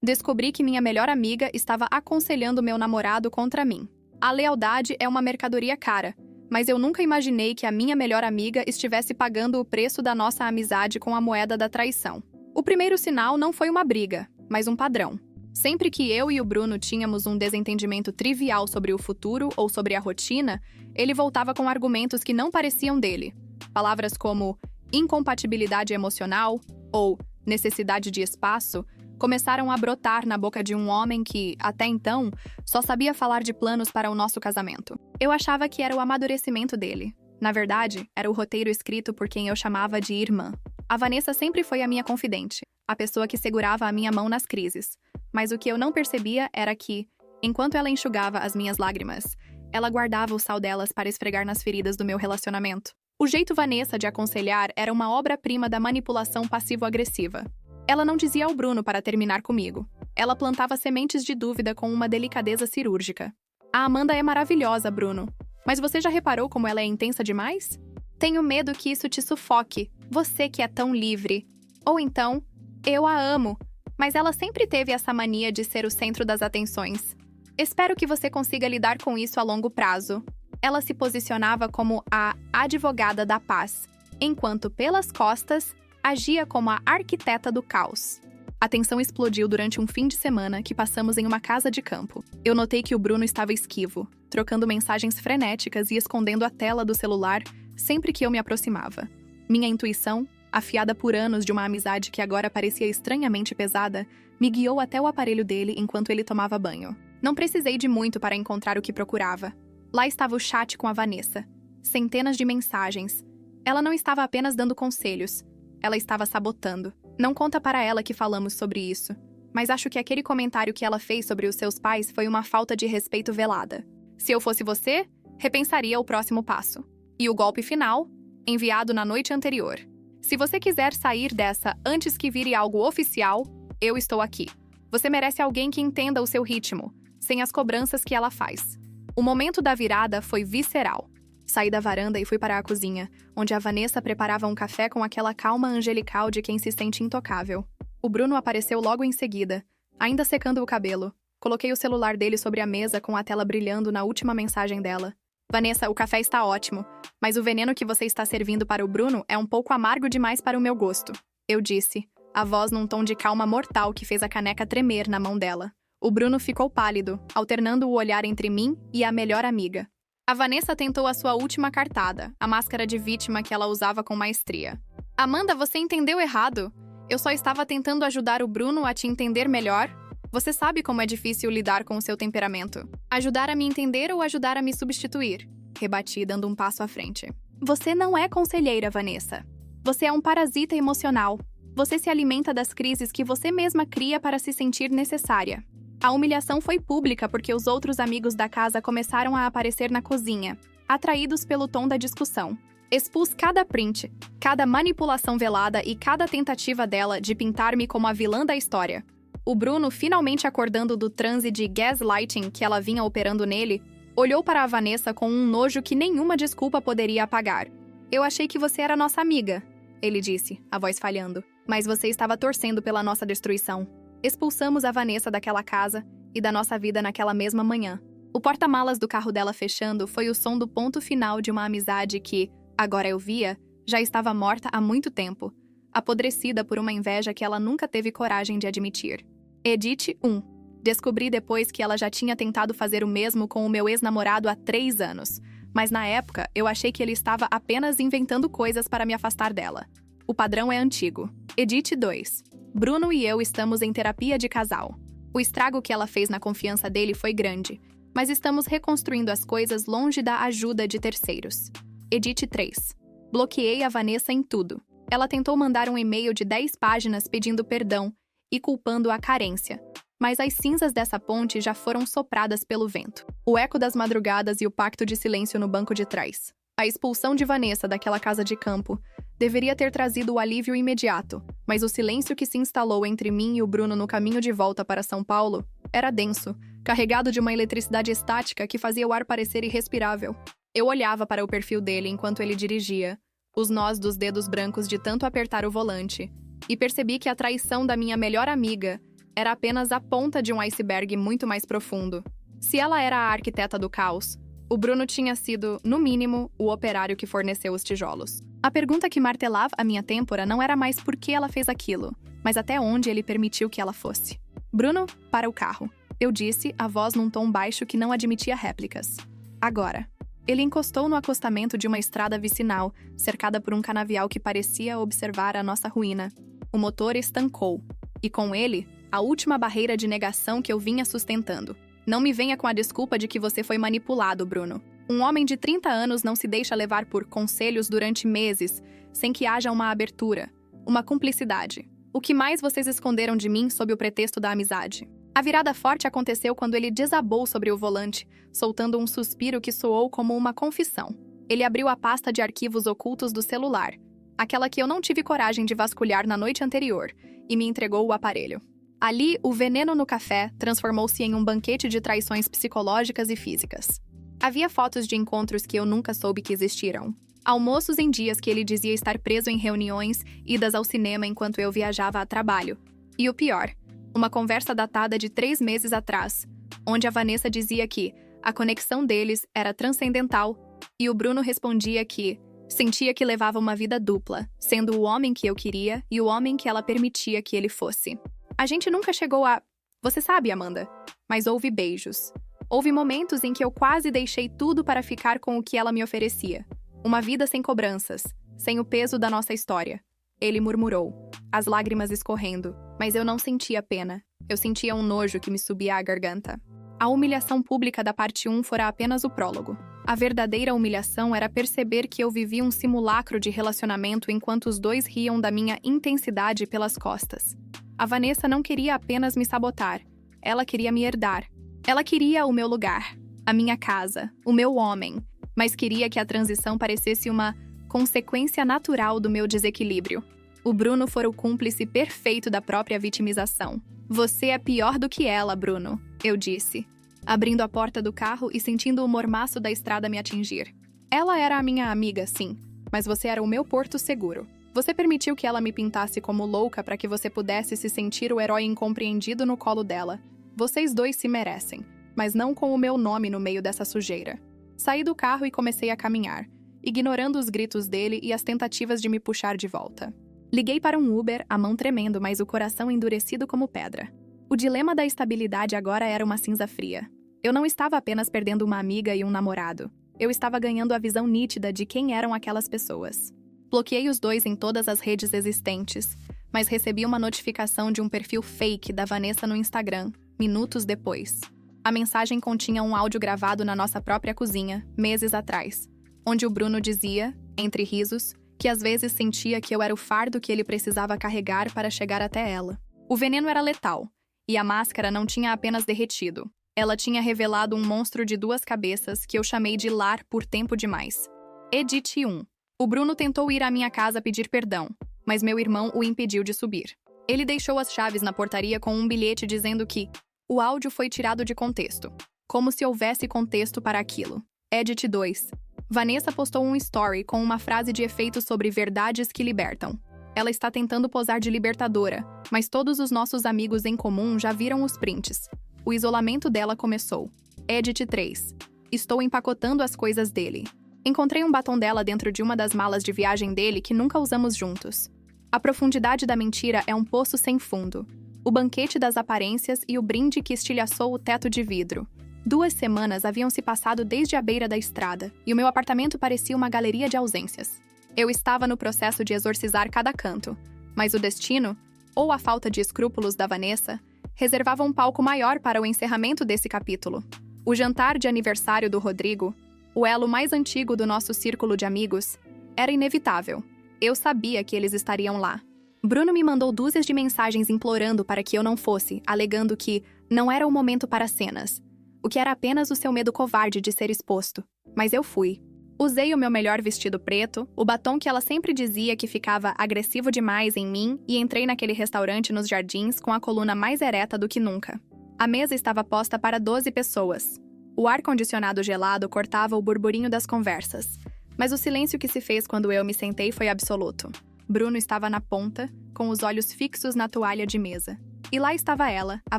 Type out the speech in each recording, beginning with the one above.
Descobri que minha melhor amiga estava aconselhando meu namorado contra mim. A lealdade é uma mercadoria cara, mas eu nunca imaginei que a minha melhor amiga estivesse pagando o preço da nossa amizade com a moeda da traição. O primeiro sinal não foi uma briga, mas um padrão. Sempre que eu e o Bruno tínhamos um desentendimento trivial sobre o futuro ou sobre a rotina, ele voltava com argumentos que não pareciam dele. Palavras como incompatibilidade emocional ou necessidade de espaço começaram a brotar na boca de um homem que, até então, só sabia falar de planos para o nosso casamento. Eu achava que era o amadurecimento dele. Na verdade, era o roteiro escrito por quem eu chamava de irmã. A Vanessa sempre foi a minha confidente, a pessoa que segurava a minha mão nas crises. Mas o que eu não percebia era que, enquanto ela enxugava as minhas lágrimas, ela guardava o sal delas para esfregar nas feridas do meu relacionamento. O jeito Vanessa de aconselhar era uma obra-prima da manipulação passivo-agressiva. Ela não dizia ao Bruno para terminar comigo. Ela plantava sementes de dúvida com uma delicadeza cirúrgica. A Amanda é maravilhosa, Bruno. Mas você já reparou como ela é intensa demais? Tenho medo que isso te sufoque. Você que é tão livre. Ou então, eu a amo. Mas ela sempre teve essa mania de ser o centro das atenções. Espero que você consiga lidar com isso a longo prazo. Ela se posicionava como a advogada da paz, enquanto pelas costas agia como a arquiteta do caos. A tensão explodiu durante um fim de semana que passamos em uma casa de campo. Eu notei que o Bruno estava esquivo, trocando mensagens frenéticas e escondendo a tela do celular sempre que eu me aproximava. Minha intuição, afiada por anos de uma amizade que agora parecia estranhamente pesada, me guiou até o aparelho dele enquanto ele tomava banho. Não precisei de muito para encontrar o que procurava. Lá estava o chat com a Vanessa. Centenas de mensagens. Ela não estava apenas dando conselhos. Ela estava sabotando. Não conta para ela que falamos sobre isso. Mas acho que aquele comentário que ela fez sobre os seus pais foi uma falta de respeito velada. Se eu fosse você, repensaria o próximo passo. E o golpe final, enviado na noite anterior. Se você quiser sair dessa antes que vire algo oficial, eu estou aqui. Você merece alguém que entenda o seu ritmo, sem as cobranças que ela faz. O momento da virada foi visceral. Saí da varanda e fui para a cozinha, onde a Vanessa preparava um café com aquela calma angelical de quem se sente intocável. O Bruno apareceu logo em seguida, ainda secando o cabelo. Coloquei o celular dele sobre a mesa com a tela brilhando na última mensagem dela. Vanessa, o café está ótimo, mas o veneno que você está servindo para o Bruno é um pouco amargo demais para o meu gosto. Eu disse, a voz num tom de calma mortal que fez a caneca tremer na mão dela. O Bruno ficou pálido, alternando o olhar entre mim e a melhor amiga. A Vanessa tentou a sua última cartada, a máscara de vítima que ela usava com maestria. Amanda, você entendeu errado. Eu só estava tentando ajudar o Bruno a te entender melhor. Você sabe como é difícil lidar com o seu temperamento. Ajudar a me entender ou ajudar a me substituir? Rebati, dando um passo à frente. Você não é conselheira, Vanessa. Você é um parasita emocional. Você se alimenta das crises que você mesma cria para se sentir necessária. A humilhação foi pública porque os outros amigos da casa começaram a aparecer na cozinha, atraídos pelo tom da discussão. Expus cada print, cada manipulação velada e cada tentativa dela de pintar-me como a vilã da história. O Bruno, finalmente acordando do transe de gaslighting que ela vinha operando nele, olhou para a Vanessa com um nojo que nenhuma desculpa poderia apagar. Eu achei que você era nossa amiga, ele disse, a voz falhando, mas você estava torcendo pela nossa destruição. Expulsamos a Vanessa daquela casa e da nossa vida naquela mesma manhã. O porta-malas do carro dela fechando foi o som do ponto final de uma amizade que, agora eu via, já estava morta há muito tempo, apodrecida por uma inveja que ela nunca teve coragem de admitir. Edith 1. Descobri depois que ela já tinha tentado fazer o mesmo com o meu ex-namorado há 3 anos, mas na época eu achei que ele estava apenas inventando coisas para me afastar dela. O padrão é antigo. Edith 2. Bruno e eu estamos em terapia de casal. O estrago que ela fez na confiança dele foi grande, mas estamos reconstruindo as coisas longe da ajuda de terceiros. Edith 3. Bloqueei a Vanessa em tudo. Ela tentou mandar um e-mail de 10 páginas pedindo perdão e culpando a carência, mas as cinzas dessa ponte já foram sopradas pelo vento. O eco das madrugadas e o pacto de silêncio no banco de trás. A expulsão de Vanessa daquela casa de campo deveria ter trazido o alívio imediato, mas o silêncio que se instalou entre mim e o Bruno no caminho de volta para São Paulo era denso, carregado de uma eletricidade estática que fazia o ar parecer irrespirável. Eu olhava para o perfil dele enquanto ele dirigia, os nós dos dedos brancos de tanto apertar o volante, e percebi que a traição da minha melhor amiga era apenas a ponta de um iceberg muito mais profundo. Se ela era a arquiteta do caos, o Bruno tinha sido, no mínimo, o operário que forneceu os tijolos. A pergunta que martelava a minha têmpora não era mais por que ela fez aquilo, mas até onde ele permitiu que ela fosse. Bruno, para o carro. Eu disse, a voz num tom baixo que não admitia réplicas. Agora. Ele encostou no acostamento de uma estrada vicinal, cercada por um canavial que parecia observar a nossa ruína. O motor estancou. E com ele, a última barreira de negação que eu vinha sustentando. Não me venha com a desculpa de que você foi manipulado, Bruno. Um homem de 30 anos não se deixa levar por conselhos durante meses, sem que haja uma abertura, uma cumplicidade. O que mais vocês esconderam de mim sob o pretexto da amizade? A virada forte aconteceu quando ele desabou sobre o volante, soltando um suspiro que soou como uma confissão. Ele abriu a pasta de arquivos ocultos do celular, aquela que eu não tive coragem de vasculhar na noite anterior, e me entregou o aparelho. Ali, o veneno no café transformou-se em um banquete de traições psicológicas e físicas. Havia fotos de encontros que eu nunca soube que existiram. Almoços em dias que ele dizia estar preso em reuniões, idas ao cinema enquanto eu viajava a trabalho. E o pior, uma conversa datada de 3 meses atrás, onde a Vanessa dizia que a conexão deles era transcendental e o Bruno respondia que sentia que levava uma vida dupla, sendo o homem que eu queria e o homem que ela permitia que ele fosse. A gente nunca chegou a... Você sabe, Amanda, mas houve beijos. Houve momentos em que eu quase deixei tudo para ficar com o que ela me oferecia. Uma vida sem cobranças, sem o peso da nossa história. Ele murmurou, as lágrimas escorrendo, mas eu não sentia pena. Eu sentia um nojo que me subia à garganta. A humilhação pública da parte 1 fora apenas o prólogo. A verdadeira humilhação era perceber que eu vivia um simulacro de relacionamento enquanto os dois riam da minha intensidade pelas costas. A Vanessa não queria apenas me sabotar. Ela queria me herdar. Ela queria o meu lugar, a minha casa, o meu homem, mas queria que a transição parecesse uma consequência natural do meu desequilíbrio. O Bruno fora o cúmplice perfeito da própria vitimização. Você é pior do que ela, Bruno, eu disse, abrindo a porta do carro e sentindo o mormaço da estrada me atingir. Ela era a minha amiga, sim, mas você era o meu porto seguro. Você permitiu que ela me pintasse como louca para que você pudesse se sentir o herói incompreendido no colo dela. Vocês dois se merecem, mas não com o meu nome no meio dessa sujeira. Saí do carro e comecei a caminhar, ignorando os gritos dele e as tentativas de me puxar de volta. Liguei para um Uber, a mão tremendo, mas o coração endurecido como pedra. O dilema da estabilidade agora era uma cinza fria. Eu não estava apenas perdendo uma amiga e um namorado. Eu estava ganhando a visão nítida de quem eram aquelas pessoas. Bloqueei os dois em todas as redes existentes, mas recebi uma notificação de um perfil fake da Vanessa no Instagram, minutos depois. A mensagem continha um áudio gravado na nossa própria cozinha, meses atrás, onde o Bruno dizia, entre risos, que às vezes sentia que eu era o fardo que ele precisava carregar para chegar até ela. O veneno era letal, e a máscara não tinha apenas derretido. Ela tinha revelado um monstro de 2 cabeças que eu chamei de lar por tempo demais. Edit 1. O Bruno tentou ir à minha casa pedir perdão, mas meu irmão o impediu de subir. Ele deixou as chaves na portaria com um bilhete dizendo que o áudio foi tirado de contexto, como se houvesse contexto para aquilo. Edit 2. Vanessa postou um story com uma frase de efeito sobre verdades que libertam. Ela está tentando posar de libertadora, mas todos os nossos amigos em comum já viram os prints. O isolamento dela começou. Edit 3. Estou empacotando as coisas dele. Encontrei um batom dela dentro de uma das malas de viagem dele que nunca usamos juntos. A profundidade da mentira é um poço sem fundo. O banquete das aparências e o brinde que estilhaçou o teto de vidro. 2 semanas haviam se passado desde a beira da estrada, e o meu apartamento parecia uma galeria de ausências. Eu estava no processo de exorcizar cada canto, mas o destino, ou a falta de escrúpulos da Vanessa, reservava um palco maior para o encerramento desse capítulo. O jantar de aniversário do Rodrigo, o elo mais antigo do nosso círculo de amigos, era inevitável. Eu sabia que eles estariam lá. Bruno me mandou dúzias de mensagens implorando para que eu não fosse, alegando que não era o momento para cenas, o que era apenas o seu medo covarde de ser exposto. Mas eu fui. Usei o meu melhor vestido preto, o batom que ela sempre dizia que ficava agressivo demais em mim e entrei naquele restaurante nos jardins com a coluna mais ereta do que nunca. A mesa estava posta para 12 pessoas. O ar-condicionado gelado cortava o burburinho das conversas, mas o silêncio que se fez quando eu me sentei foi absoluto. Bruno estava na ponta, com os olhos fixos na toalha de mesa. E lá estava ela, a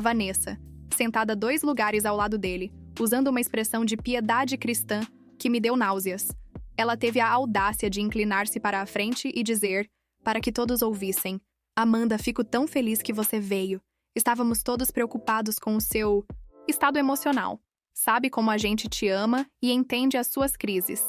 Vanessa, sentada 2 lugares ao lado dele, usando uma expressão de piedade cristã que me deu náuseas. Ela teve a audácia de inclinar-se para a frente e dizer, para que todos ouvissem: Amanda, fico tão feliz que você veio. Estávamos todos preocupados com o seu estado emocional. Sabe como a gente te ama e entende as suas crises.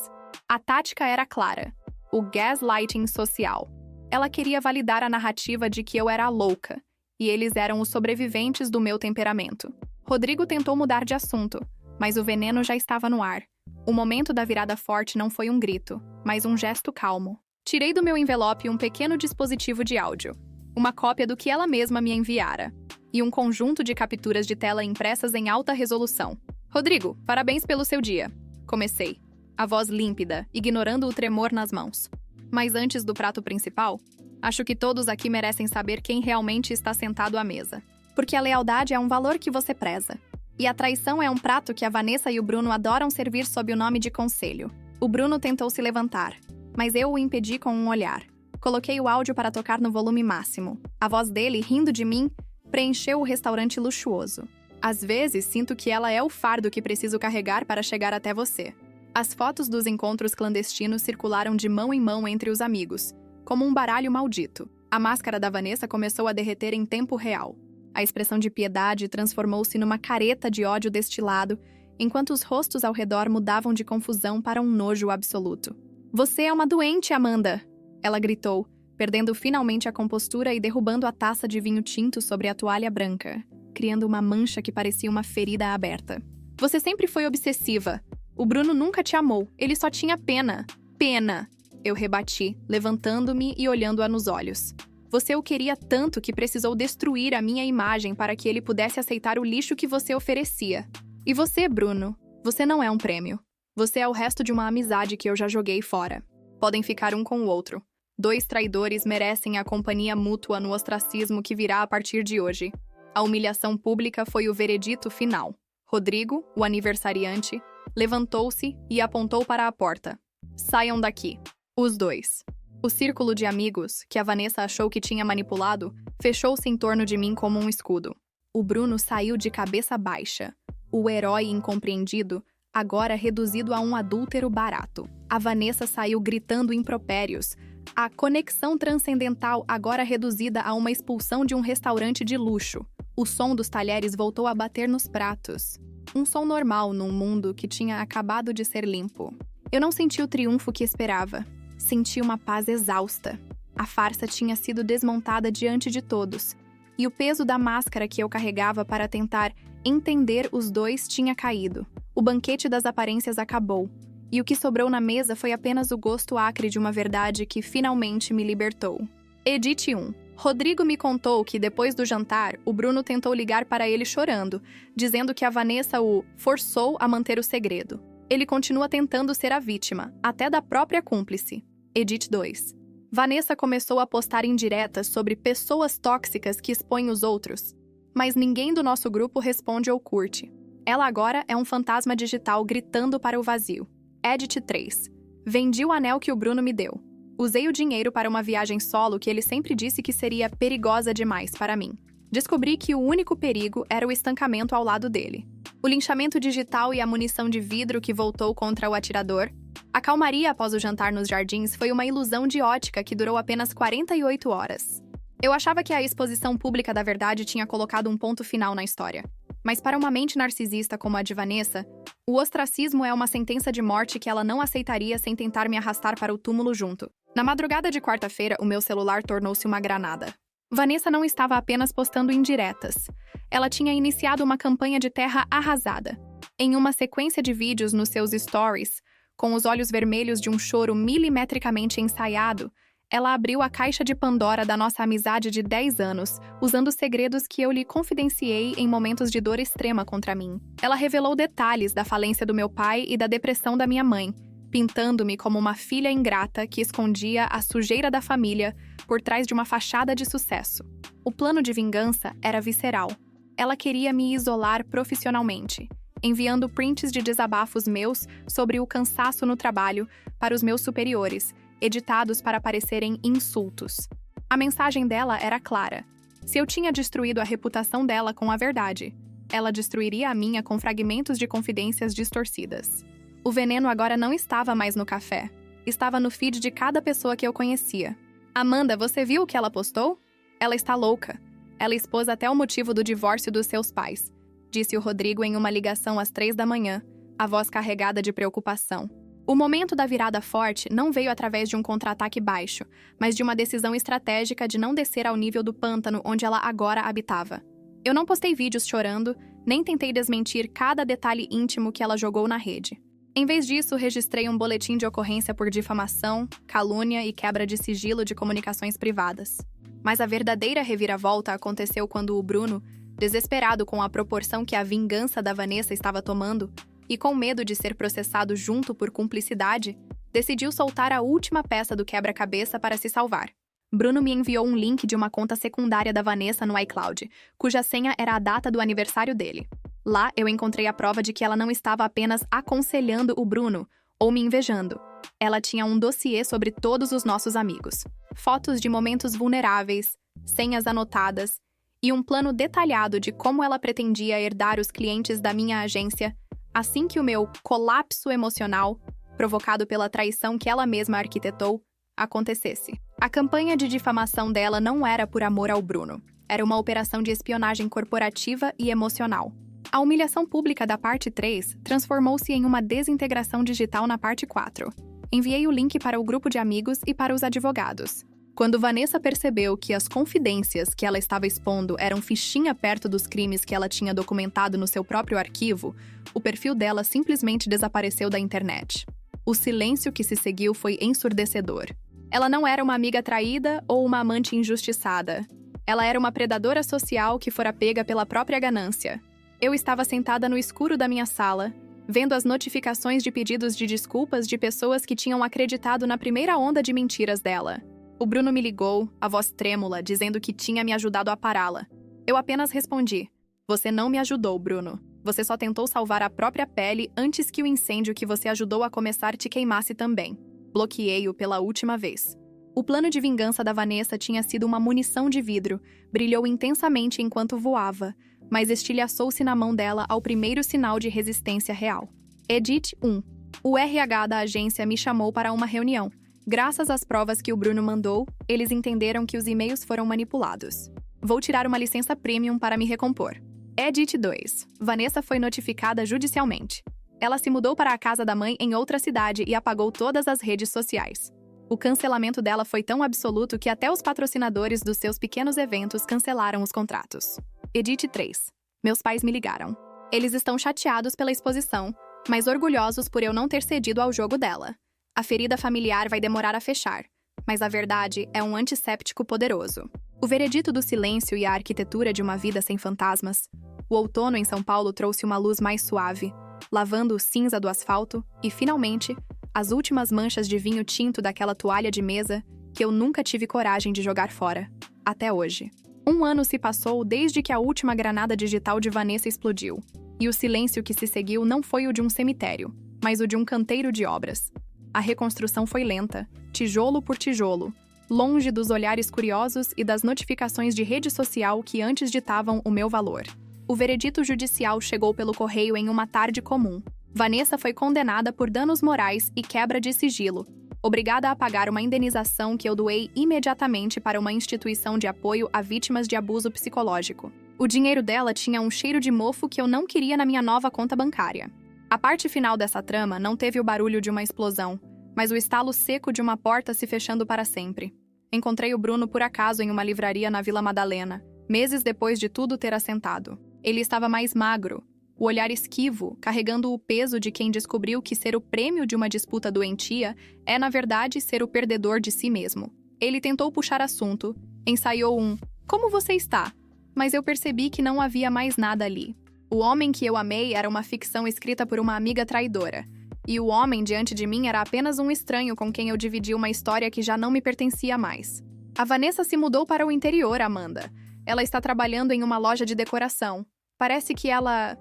A tática era clara: o gaslighting social. Ela queria validar a narrativa de que eu era a louca, e eles eram os sobreviventes do meu temperamento. Rodrigo tentou mudar de assunto, mas o veneno já estava no ar. O momento da virada forte não foi um grito, mas um gesto calmo. Tirei do meu envelope um pequeno dispositivo de áudio, uma cópia do que ela mesma me enviara, e um conjunto de capturas de tela impressas em alta resolução. Rodrigo, parabéns pelo seu dia. Comecei, a voz límpida, ignorando o tremor nas mãos. Mas antes do prato principal, acho que todos aqui merecem saber quem realmente está sentado à mesa. Porque a lealdade é um valor que você preza. E a traição é um prato que a Vanessa e o Bruno adoram servir sob o nome de conselho. O Bruno tentou se levantar, mas eu o impedi com um olhar. Coloquei o áudio para tocar no volume máximo. A voz dele, rindo de mim, preencheu o restaurante luxuoso. Às vezes, sinto que ela é o fardo que preciso carregar para chegar até você. As fotos dos encontros clandestinos circularam de mão em mão entre os amigos, como um baralho maldito. A máscara da Vanessa começou a derreter em tempo real. A expressão de piedade transformou-se numa careta de ódio destilado, enquanto os rostos ao redor mudavam de confusão para um nojo absoluto. Você é uma doente, Amanda! Ela gritou, perdendo finalmente a compostura e derrubando a taça de vinho tinto sobre a toalha branca, criando uma mancha que parecia uma ferida aberta. Você sempre foi obsessiva. O Bruno nunca te amou, ele só tinha pena. Pena! Eu rebati, levantando-me e olhando-a nos olhos. Você o queria tanto que precisou destruir a minha imagem para que ele pudesse aceitar o lixo que você oferecia. E você, Bruno, você não é um prêmio. Você é o resto de uma amizade que eu já joguei fora. Podem ficar um com o outro. 2 traidores merecem a companhia mútua no ostracismo que virá a partir de hoje. A humilhação pública foi o veredito final. Rodrigo, o aniversariante, levantou-se e apontou para a porta. Saiam daqui. Os 2. O círculo de amigos, que a Vanessa achou que tinha manipulado, fechou-se em torno de mim como um escudo. O Bruno saiu de cabeça baixa. O herói incompreendido, agora reduzido a um adúltero barato. A Vanessa saiu gritando impropérios. A conexão transcendental agora reduzida a uma expulsão de um restaurante de luxo. O som dos talheres voltou a bater nos pratos. Um som normal num mundo que tinha acabado de ser limpo. Eu não senti o triunfo que esperava. Senti uma paz exausta. A farsa tinha sido desmontada diante de todos, e o peso da máscara que eu carregava para tentar entender os 2 tinha caído. O banquete das aparências acabou, e o que sobrou na mesa foi apenas o gosto acre de uma verdade que finalmente me libertou. Edit 1. Rodrigo me contou que, depois do jantar, o Bruno tentou ligar para ele chorando, dizendo que a Vanessa o forçou a manter o segredo. Ele continua tentando ser a vítima, até da própria cúmplice. Edit 2. Vanessa começou a postar indiretas sobre pessoas tóxicas que expõem os outros, mas ninguém do nosso grupo responde ou curte. Ela agora é um fantasma digital gritando para o vazio. Edit 3. Vendi o anel que o Bruno me deu. Usei o dinheiro para uma viagem solo que ele sempre disse que seria perigosa demais para mim. Descobri que o único perigo era o estancamento ao lado dele. O linchamento digital e a munição de vidro que voltou contra o atirador. A calmaria após o jantar nos jardins foi uma ilusão de ótica que durou apenas 48 horas. Eu achava que a exposição pública da verdade tinha colocado um ponto final na história. Mas para uma mente narcisista como a de Vanessa, o ostracismo é uma sentença de morte que ela não aceitaria sem tentar me arrastar para o túmulo junto. Na madrugada de quarta-feira, o meu celular tornou-se uma granada. Vanessa não estava apenas postando indiretas. Ela tinha iniciado uma campanha de terra arrasada. Em uma sequência de vídeos nos seus stories, com os olhos vermelhos de um choro milimetricamente ensaiado, ela abriu a caixa de Pandora da nossa amizade de 10 anos, usando segredos que eu lhe confidenciei em momentos de dor extrema contra mim. Ela revelou detalhes da falência do meu pai e da depressão da minha mãe, pintando-me como uma filha ingrata que escondia a sujeira da família por trás de uma fachada de sucesso. O plano de vingança era visceral. Ela queria me isolar profissionalmente, enviando prints de desabafos meus sobre o cansaço no trabalho para os meus superiores, editados para parecerem insultos. A mensagem dela era clara: Se eu tinha destruído a reputação dela com a verdade, ela destruiria a minha com fragmentos de confidências distorcidas. O veneno agora não estava mais no café. Estava no feed de cada pessoa que eu conhecia. Amanda, você viu o que ela postou? Ela está louca. Ela expôs até o motivo do divórcio dos seus pais, disse o Rodrigo em uma ligação às 3 da manhã, a voz carregada de preocupação. O momento da virada forte não veio através de um contra-ataque baixo, mas de uma decisão estratégica de não descer ao nível do pântano onde ela agora habitava. Eu não postei vídeos chorando, nem tentei desmentir cada detalhe íntimo que ela jogou na rede. Em vez disso, registrei um boletim de ocorrência por difamação, calúnia e quebra de sigilo de comunicações privadas. Mas a verdadeira reviravolta aconteceu quando o Bruno, desesperado com a proporção que a vingança da Vanessa estava tomando, e com medo de ser processado junto por cumplicidade, decidiu soltar a última peça do quebra-cabeça para se salvar. Bruno me enviou um link de uma conta secundária da Vanessa no iCloud, cuja senha era a data do aniversário dele. Lá, eu encontrei a prova de que ela não estava apenas aconselhando o Bruno, ou me invejando. Ela tinha um dossiê sobre todos os nossos amigos. Fotos de momentos vulneráveis, senhas anotadas, e um plano detalhado de como ela pretendia herdar os clientes da minha agência assim que o meu colapso emocional, provocado pela traição que ela mesma arquitetou, acontecesse. A campanha de difamação dela não era por amor ao Bruno. Era uma operação de espionagem corporativa e emocional. A humilhação pública da parte 3 transformou-se em uma desintegração digital na parte 4. Enviei o link para o grupo de amigos e para os advogados. Quando Vanessa percebeu que as confidências que ela estava expondo eram fichinha perto dos crimes que ela tinha documentado no seu próprio arquivo, o perfil dela simplesmente desapareceu da internet. O silêncio que se seguiu foi ensurdecedor. Ela não era uma amiga traída ou uma amante injustiçada. Ela era uma predadora social que fora pega pela própria ganância. Eu estava sentada no escuro da minha sala, vendo as notificações de pedidos de desculpas de pessoas que tinham acreditado na primeira onda de mentiras dela. O Bruno me ligou, a voz trêmula, dizendo que tinha me ajudado a pará-la. Eu apenas respondi: "Você não me ajudou, Bruno. Você só tentou salvar a própria pele antes que o incêndio que você ajudou a começar te queimasse também." Bloqueei-o pela última vez. O plano de vingança da Vanessa tinha sido uma munição de vidro, brilhou intensamente enquanto voava, mas estilhaçou-se na mão dela ao primeiro sinal de resistência real. Edit 1. O RH da agência me chamou para uma reunião. Graças às provas que o Bruno mandou, eles entenderam que os e-mails foram manipulados. Vou tirar uma licença premium para me recompor. Edit 2. Vanessa foi notificada judicialmente. Ela se mudou para a casa da mãe em outra cidade e apagou todas as redes sociais. O cancelamento dela foi tão absoluto que até os patrocinadores dos seus pequenos eventos cancelaram os contratos. Edit 3. Meus pais me ligaram. Eles estão chateados pela exposição, mas orgulhosos por eu não ter cedido ao jogo dela. A ferida familiar vai demorar a fechar, mas a verdade é um antisséptico poderoso. O veredito do silêncio e a arquitetura de uma vida sem fantasmas. O outono em São Paulo trouxe uma luz mais suave, lavando o cinza do asfalto e, finalmente, as últimas manchas de vinho tinto daquela toalha de mesa que eu nunca tive coragem de jogar fora, até hoje. 1 ano se passou desde que a última granada digital de Vanessa explodiu, e o silêncio que se seguiu não foi o de um cemitério, mas o de um canteiro de obras. A reconstrução foi lenta, tijolo por tijolo, longe dos olhares curiosos e das notificações de rede social que antes ditavam o meu valor. O veredito judicial chegou pelo correio em uma tarde comum. Vanessa foi condenada por danos morais e quebra de sigilo, obrigada a pagar uma indenização que eu doei imediatamente para uma instituição de apoio a vítimas de abuso psicológico. O dinheiro dela tinha um cheiro de mofo que eu não queria na minha nova conta bancária. A parte final dessa trama não teve o barulho de uma explosão, mas o estalo seco de uma porta se fechando para sempre. Encontrei o Bruno por acaso em uma livraria na Vila Madalena, meses depois de tudo ter assentado. Ele estava mais magro, o olhar esquivo, carregando o peso de quem descobriu que ser o prêmio de uma disputa doentia é, na verdade, ser o perdedor de si mesmo. Ele tentou puxar assunto, ensaiou um "Como você está?", mas eu percebi que não havia mais nada ali. O homem que eu amei era uma ficção escrita por uma amiga traidora, e o homem diante de mim era apenas um estranho com quem eu dividi uma história que já não me pertencia mais. A Vanessa se mudou para o interior, Amanda. Ela está trabalhando em uma loja de decoração. Parece que ela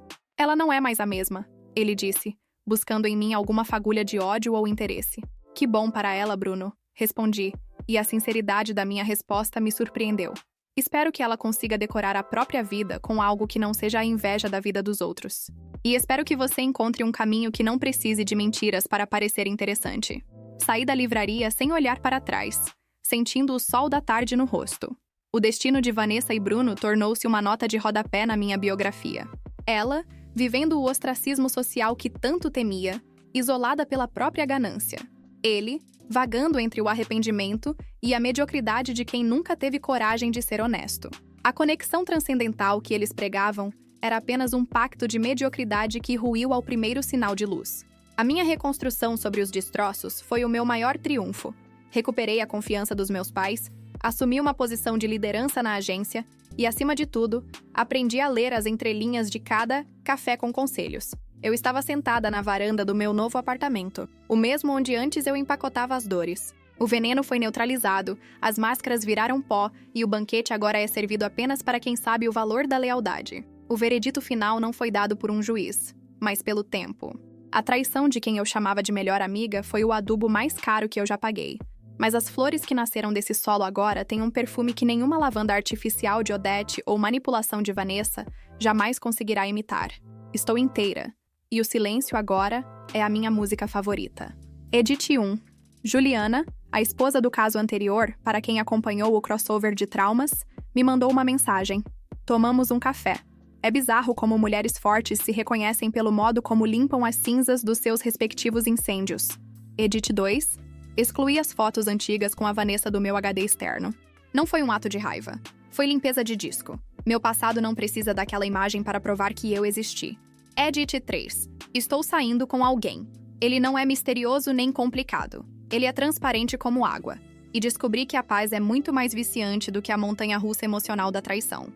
não é mais a mesma, ele disse, buscando em mim alguma fagulha de ódio ou interesse. Que bom para ela, Bruno, respondi, e a sinceridade da minha resposta me surpreendeu. Espero que ela consiga decorar a própria vida com algo que não seja a inveja da vida dos outros. E espero que você encontre um caminho que não precise de mentiras para parecer interessante. Saí da livraria sem olhar para trás, sentindo o sol da tarde no rosto. O destino de Vanessa e Bruno tornou-se uma nota de rodapé na minha biografia. Ela, vivendo o ostracismo social que tanto temia, isolada pela própria ganância. Ele, vagando entre o arrependimento e a mediocridade de quem nunca teve coragem de ser honesto. A conexão transcendental que eles pregavam era apenas um pacto de mediocridade que ruiu ao primeiro sinal de luz. A minha reconstrução sobre os destroços foi o meu maior triunfo. Recuperei a confiança dos meus pais, assumi uma posição de liderança na agência e, acima de tudo, aprendi a ler as entrelinhas de cada Café com Conselhos. Eu estava sentada na varanda do meu novo apartamento, o mesmo onde antes eu empacotava as dores. O veneno foi neutralizado, as máscaras viraram pó e o banquete agora é servido apenas para quem sabe o valor da lealdade. O veredito final não foi dado por um juiz, mas pelo tempo. A traição de quem eu chamava de melhor amiga foi o adubo mais caro que eu já paguei. Mas as flores que nasceram desse solo agora têm um perfume que nenhuma lavanda artificial de Odete ou manipulação de Vanessa jamais conseguirá imitar. Estou inteira. E o silêncio agora é a minha música favorita. Edit 1. Juliana, a esposa do caso anterior, para quem acompanhou o crossover de traumas, me mandou uma mensagem. Tomamos um café. É bizarro como mulheres fortes se reconhecem pelo modo como limpam as cinzas dos seus respectivos incêndios. Edit 2. Excluí as fotos antigas com a Vanessa do meu HD externo. Não foi um ato de raiva. Foi limpeza de disco. Meu passado não precisa daquela imagem para provar que eu existi. Edit 3. Estou saindo com alguém. Ele não é misterioso nem complicado. Ele é transparente como água. E descobri que a paz é muito mais viciante do que a montanha-russa emocional da traição.